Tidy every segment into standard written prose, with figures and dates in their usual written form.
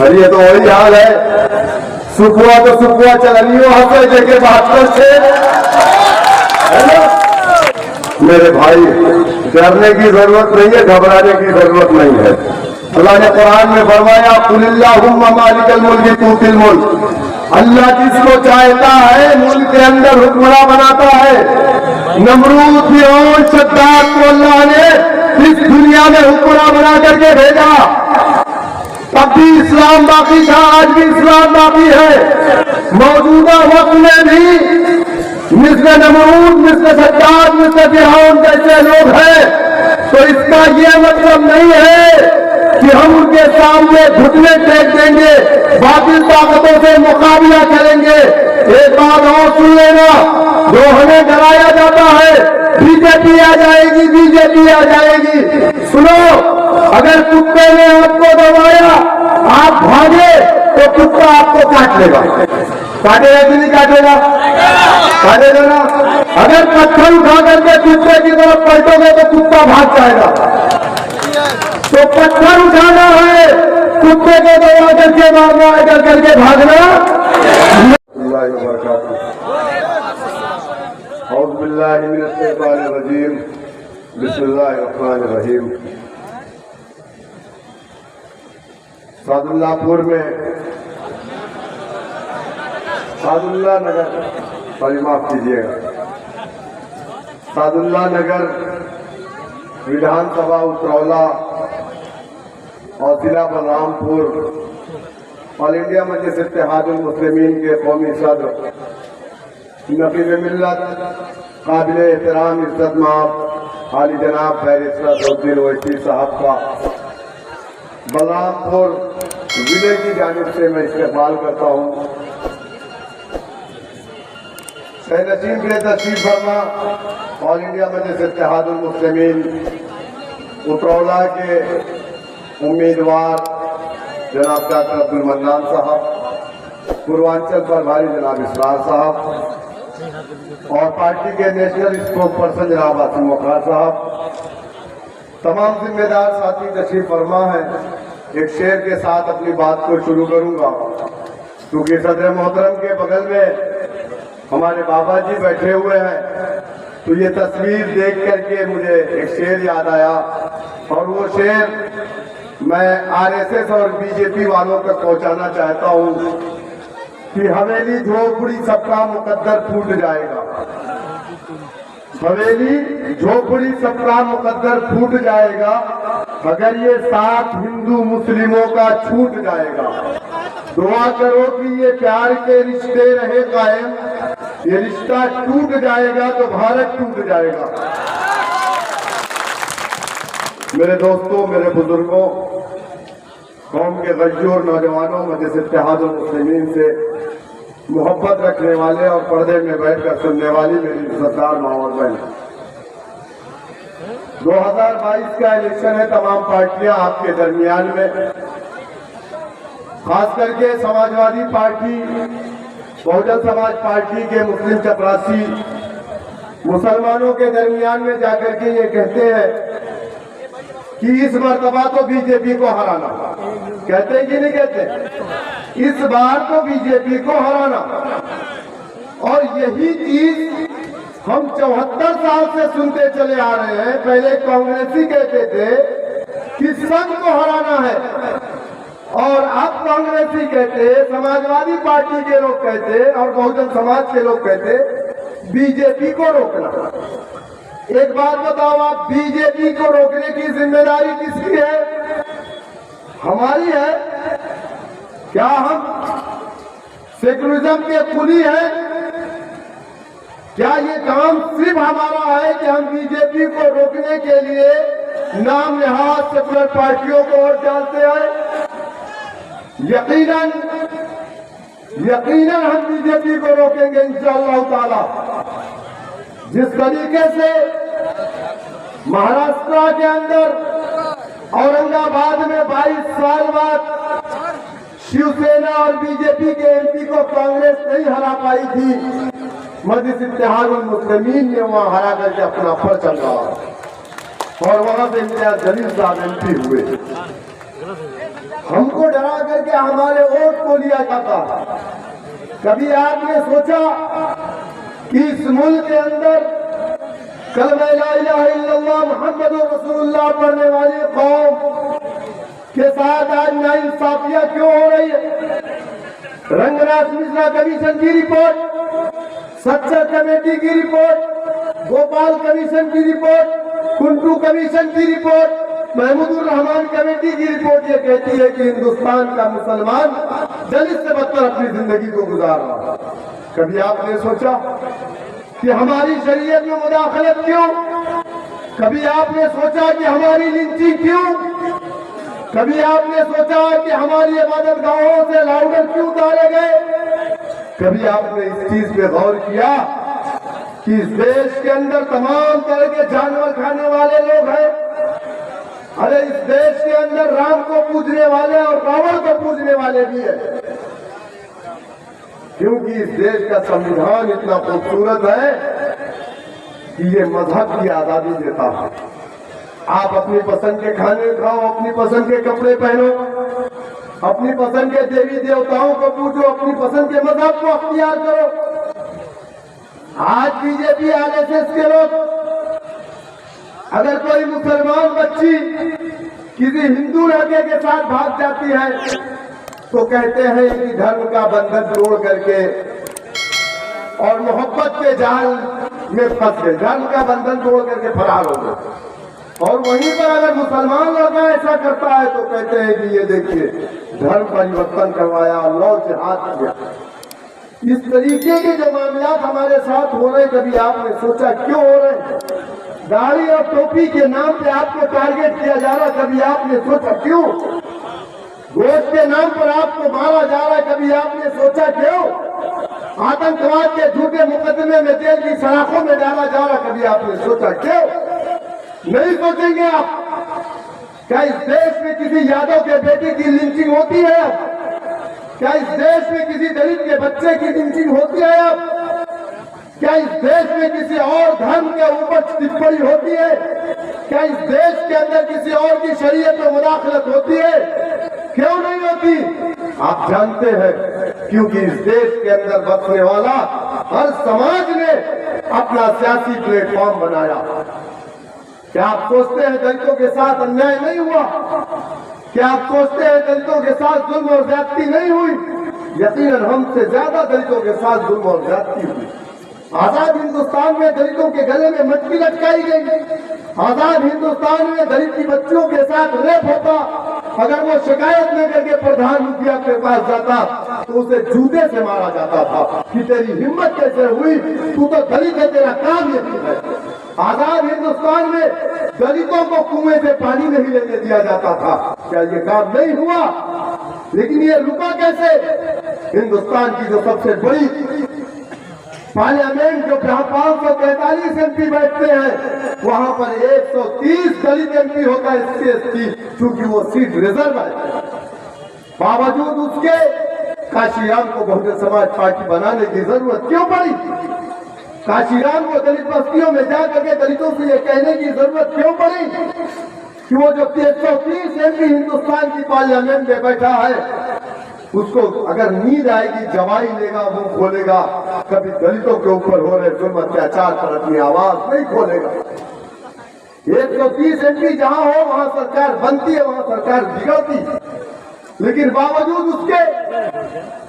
और ये तो वही हाल है, सुख हुआ तो सुख हुआ, चलनियों हंसे देखे 72 से, है ना। मेरे भाई, डरने की जरूरत नहीं है, घबराने की जरूरत नहीं है। अल्लाह ने कुरान में फरमाया, कुलिल्लाहुम्मा मालिकल मुल्क तूतिल मुल्क, अल्लाह जिसको चाहता है मुल्क के अंदर हुक्मरान बनाता है। नमरूद, फिरौन, शद्दाद को अल्लाह ने इस दुनिया में हुक्मरान बना करके भेजा, तब भी इस्लाम बाकी था, आज भी इस्लाम बाकी है। मौजूदा वक्त में भी मिस्र नमरूद, मिस्र शद्दाद, मिस्र फिरौन जैसे लोग हैं, तो इसका ये मतलब नहीं है कि हम उनके सामने घुटने टेक देंगे, बातिल ताकतों से मुकाबला करेंगे। एक बात और सुन लेना, जो हमें डराया जाता है बीजेपी आ जाएगी, बीजेपी आ जाएगी। सुनो, अगर कुत्ते ने आपको दबाया, आप भागे तो कुत्ता आपको काट लेगा। काटेगा कि नहीं काटेगा? काटेगा ना। अगर पत्थर उठा करके कुत्ते की तरफ पलटोगे तो कुत्ता भाग जाएगा। तो पत्थर उठाना है, कुत्ते को दबा करके मारना है, करके भागना। बिस्मिल्लाहिर्रहमानिर्रहीम। सादुल्लापुर में, सादुल्ला नगर, सॉरी माफ कीजिएगा, सादुल्ला नगर विधानसभा उतरौला और जिला बलरामपुर ऑल इंडिया मजलिस इत्तेहादुल मुस्लिमीन के कौमी सदर नकीब मिल्लत काबिल एहतराम इज्जत माफ हाली जनाब बैरिस्टर सऊद्दीन ओवैसी साहब का बलरामपुर जिले की जानिब से मैं इस्तेमाल करता हूँ। सैनसीम के तशरीफ फरमा ऑल इंडिया मजलिस इत्तेहादुल मुस्लिमीन उतरौला के उम्मीदवार जनाब डॉक्टर अब्दुल मन्नान साहब, पूर्वांचल प्रभारी जनाब इसरार साहब और पार्टी के नेशनल स्पोक पर्सन जनाब आसिम वकार साहब, तमाम जिम्मेदार साथी तशरीफ फरमा है। एक शेर के साथ अपनी बात को शुरू करूंगा, क्योंकि सदर मोहतरम के बगल में हमारे बाबा जी बैठे हुए हैं, तो ये तस्वीर देख करके मुझे एक शेर याद आया, और वो शेर मैं आरएसएस और बीजेपी वालों तक पहुंचाना चाहता हूं कि हवेली झोपड़ी सबका मुकद्दर फूट जाएगा। हवेली झोपड़ी सबका मुकद्दर फूट जाएगा अगर ये साथ हिंदू मुस्लिमों का छूट जाएगा। दुआ करो कि ये प्यार के रिश्ते रहे कायम, ये रिश्ता टूट जाएगा तो भारत टूट जाएगा। मेरे दोस्तों, मेरे बुजुर्गों, कौम के गज्जोर नौजवानों, मजलिस इत्तेहादुल मुस्लिमीन से मोहब्बत रखने वाले और पर्दे में बैठकर सुनने वाली मेरी इज्जतदार माँ और बहन, 2022 का इलेक्शन है, तमाम पार्टियां आपके दरमियान में, खास करके समाजवादी पार्टी, बहुजन समाज पार्टी के मुस्लिम चपरासी मुसलमानों के दरमियान में जाकर के ये कहते हैं कि इस मर्तबा तो बीजेपी को हराना। कहते हैं कि नहीं कहते? इस बार तो बीजेपी को हराना। और यही चीज हम 74 साल से सुनते चले आ रहे हैं। पहले कांग्रेसी कहते थे कि सबको हराना है, और अब कांग्रेसी कहते, समाजवादी पार्टी के लोग कहते और बहुजन समाज के लोग कहते बीजेपी को रोकना। एक बात बताओ, आप बीजेपी को रोकने की जिम्मेदारी किसकी है? हमारी है क्या? हम सेकुलरिज्म के कुली हैं क्या? ये काम सिर्फ हमारा है कि हम बीजेपी को रोकने के लिए नाम नहाद सेकुलर पार्टियों को वोट डालते हैं? यकीनन हम बीजेपी को रोकेंगे इंशाअल्लाह ताला। जिस तरीके से महाराष्ट्र के अंदर औरंगाबाद में 22 साल बाद शिवसेना और बीजेपी के एमपी को कांग्रेस नहीं हरा पाई थी, मजलिस इत्तेहादुल मुस्लिमीन ने वहां हरा करके अपना परचम गाड़ा और वहां से इम्तियाज जलील साहब एमपी हुए। हमको डरा करके हमारे वोट को लिया जाता है। कभी आपने सोचा कि इस मुल्क के अंदर कलमा ला इलाहा इल्लल्लाह मुहम्मदुर रसूलुल्लाह पढ़ने वाली कौम के साथ आज नाइंसाफियां क्यों हो रही है? रंगनाथ मिश्रा कमीशन की रिपोर्ट, सच्चर कमेटी की रिपोर्ट, गोपाल कमीशन की रिपोर्ट, कुंटू कमीशन की रिपोर्ट, महमूदुर रहमान कमेटी की रिपोर्ट ये कहती है कि हिंदुस्तान का मुसलमान दलित से बदतर अपनी जिंदगी को गुजार रहा है। कभी आपने सोचा कि हमारी शरीयत में मुदाखलत क्यों? कभी आपने सोचा कि हमारी लिंचिंग क्यों? कभी आपने सोचा कि हमारी इबादत गाहों से लाउडर क्यों उतारे गए? कभी आपने इस चीज पे गौर किया कि इस देश के अंदर तमाम तरह के जानवर खाने वाले लोग हैं? अरे इस देश के अंदर राम को पूजने वाले और रावण को पूजने वाले भी है, क्योंकि इस देश का संविधान इतना खूबसूरत है कि ये मजहब की आजादी देता है। आप अपनी पसंद के खाने खाओ, अपनी पसंद के कपड़े पहनो, अपनी पसंद के देवी देवताओं को पूजो, अपनी पसंद के मजहब को अख्तियार करो। आज बीजेपी आरएसएस के लोग अगर कोई मुसलमान बच्ची किसी हिंदू लड़के के साथ भाग जाती है तो कहते हैं कि धर्म का बंधन तोड़ करके और मोहब्बत के जाल में फंस गए, धर्म का बंधन तोड़ करके फरार हो गए। और वहीं पर अगर मुसलमान लड़का ऐसा करता है तो कहते हैं कि ये देखिए धर्म परिवर्तन करवाया, लौ जिहाद किया। इस तरीके के जो मामला हमारे साथ हो रहे, कभी आपने सोचा क्यों हो रहे? दाढ़ी और टोपी के नाम पे आपको टारगेट किया जा रहा, कभी आपने सोचा क्यों? गोश्त के नाम पर आपको मारा जा रहा है, कभी आपने सोचा क्यों? आतंकवाद के झूठे मुकदमे में जेल की सलाखों में डाला जा रहा, कभी आपने सोचा क्यों? नहीं सोचेंगे आप? क्या इस देश में किसी यादव के बेटे की लिंचिंग होती है? क्या इस देश में किसी दलित के बच्चे की लिंचिंग होती है? अब क्या इस देश में किसी और धर्म के ऊपर टिप्पणी होती है? क्या इस देश के अंदर किसी और की शरीयत में मुदाखलत होती है? क्यों नहीं होती? आप जानते हैं, क्योंकि इस देश के अंदर बसने वाला हर समाज ने अपना सियासी प्लेटफॉर्म बनाया। क्या आप सोचते हैं दलितों के साथ अन्याय नहीं हुआ? क्या आप सोचते हैं दलितों के साथ जुल्म और ज्यादती नहीं हुई? यकीनन हमसे ज्यादा दलितों के साथ जुल्म और ज्यादती हुई। आजाद हिंदुस्तान में दलितों के गले में मटकी लटकाई गई। आजाद हिंदुस्तान में दलित की बच्चियों के साथ रेप होता, अगर वो शिकायत न करके प्रधान मुखिया के पास जाता तो उसे जूते से मारा जाता था कि तेरी हिम्मत कैसे हुई, तू तो दलित है, तेरा काम ये है। आजाद हिंदुस्तान में दलितों को कुएं से पानी नहीं लेने दिया जाता था। क्या ये काम नहीं हुआ? लेकिन ये रुका कैसे? हिंदुस्तान की जो सबसे बड़ी पार्लियामेंट, जो 543 MP बैठते हैं, वहां पर 130 दलित MP होता है SC ST, क्योंकि वो सीट रिजर्व है। बावजूद उसके काशीराम को बहुजन समाज पार्टी बनाने की जरूरत क्यों पड़ी? काशीराम को दलित बस्तियों में जाकर के दलितों से ये कहने की जरूरत क्यों पड़ी कि वो जो 130 MP हिंदुस्तान की पार्लियामेंट में बैठा है, उसको अगर नींद आएगी जवाई लेगा, मुंह खोलेगा, कभी दलितों के ऊपर हो रहे जुल्म अत्याचार पर अपनी आवाज नहीं खोलेगा। 130 MP जहां हो वहां सरकार बनती है, वहां सरकार बिगड़ती। लेकिन बावजूद उसके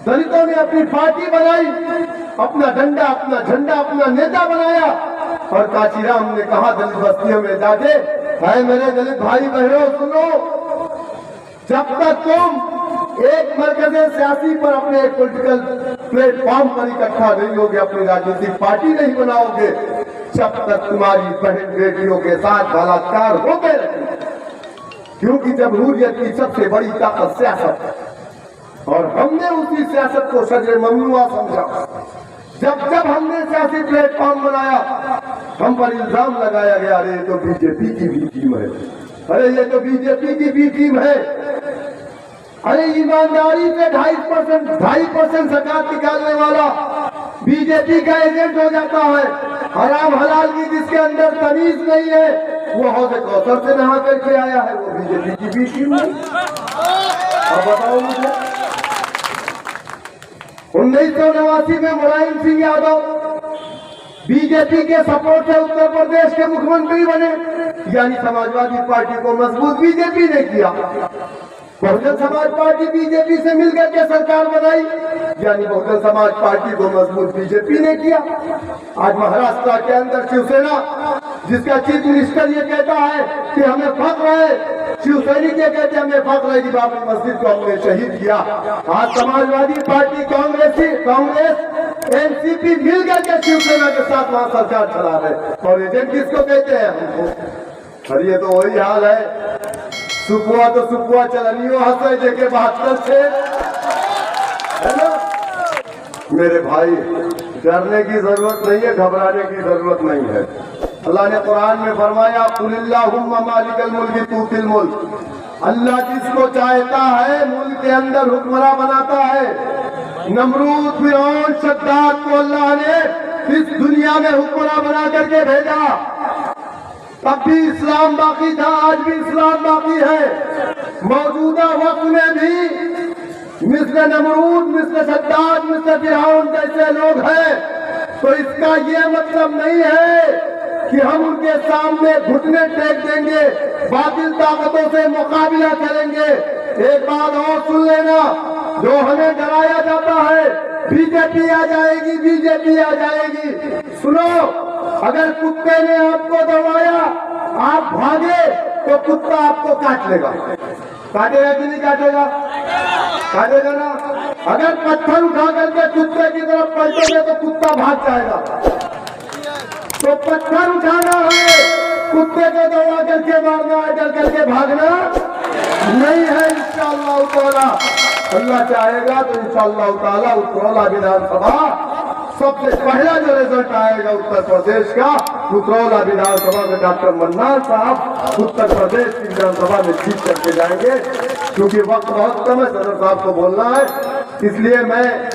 दलितों ने अपनी पार्टी बनाई, अपना डंडा, अपना झंडा, अपना नेता बनाया। और काशीराम ने कहा दलित बस्तियों में जाके, है मेरे दलित भाई बहनों सुनो, जब तक तुम एक मरकज़ सियासी पर अपने एक पॉलिटिकल प्लेटफॉर्म पर इकट्ठा नहीं होगे, अपनी राजनीतिक पार्टी नहीं बनाओगे, जब तक तुम्हारी बहन बेटियों के साथ बलात्कार होते रहे। क्योंकि जमहूरियत की सबसे बड़ी ताकत सियासत है, और हमने उसी सियासत को शजर ममनुआ समझा। जब जब हमने सियासी प्लेटफॉर्म बनाया, हम पर इल्जाम लगाया गया, अरे ये तो बीजेपी की भी टीम है, अरे ये तो बीजेपी की भी टीम है, अरे ईमानदारी से 2.5% ज़कात निकालने वाला बीजेपी का एजेंट हो जाता है। हराम हलाल की जिसके अंदर तमीज नहीं है, वो हौज़े कौसर से नहा करके आया है, वो बीजेपी की भी टीम है। अब बताओ मुझे, 1989 में मुलायम सिंह यादव बीजेपी के सपोर्ट से उत्तर प्रदेश के मुख्यमंत्री बने, यानी समाजवादी पार्टी को मजबूत बीजेपी ने किया। बहुजन समाज पार्टी बीजेपी से मिलकर के सरकार बनाई, यानी बहुजन समाज पार्टी को मजबूत बीजेपी ने किया। आज महाराष्ट्र के अंदर शिवसेना, जिसका चीफ मिनिस्टर ये कहता है कि हमें फख्र है, शिवसैनिक ये कहते हैं हमें फख्र है कि बाबरी मस्जिद को हमने शहीद किया। आज समाजवादी पार्टी, कांग्रेस, एनसीपी मिलकर के शिवसेना के साथ वहां सरकार चला रहे, और एजेंट किसको कहते हैं? हमको। और ये तो वही हाल है, सुपुआ तो सुपुआ चलनियो हंसे देखे 72 से, है ना। मेरे भाई, डरने की जरूरत नहीं है, घबराने की जरूरत नहीं है। अल्लाह ने कुरान में फरमाया, कुलिल्लाहुम्मा मालिकल मुल्क तूतिल मुल्क, अल्लाह जिसको चाहता है मुल्क के अंदर हुक्मरान बनाता है। नमरूद, फिरौन, शद्दाद को अल्लाह ने इस दुनिया में हुक्मरान बना करके भेजा। तब भी इस्लाम बाकी था, आज भी इस्लाम बाकी है। मौजूदा वक्त में भी मिस्र नमरूद, मिस्र शद्दाद, मिस्र फिरौन जैसे लोग हैं, तो इसका ये मतलब नहीं है कि हम उनके सामने घुटने टेक देंगे, बातिल ताकतों से मुकाबला करेंगे। एक बात और सुन लेना, जो हमें डराया जाता है बीजेपी आ जाएगी, बीजेपी आ जाएगी। सुनो, अगर कुत्ते ने आपको दबाया, आप भागे तो कुत्ता आपको काट लेगा। काटेगा कि नहीं काटेगा? काटेगा ना। अगर पत्थर उठा करके कुत्ते की तरफ पलटोगे तो कुत्ता भाग जाएगा। तो पत्थर उठाना है, कुत्ते को दबा करके मारना है, डर करके भागना नहीं है। इंशाअल्लाह ताला, अल्लाह चाहेगा तो इंशाअल्लाह ताला उतरौला विधानसभा सबसे पहला जो रिजल्ट आएगा उत्तर प्रदेश का, उतरौला विधानसभा में डॉक्टर मन्नान साहब उत्तर प्रदेश की विधानसभा में जीत करके जाएंगे। क्योंकि वक्त बहुत कम है, सदर साहब को बोलना है, इसलिए मैं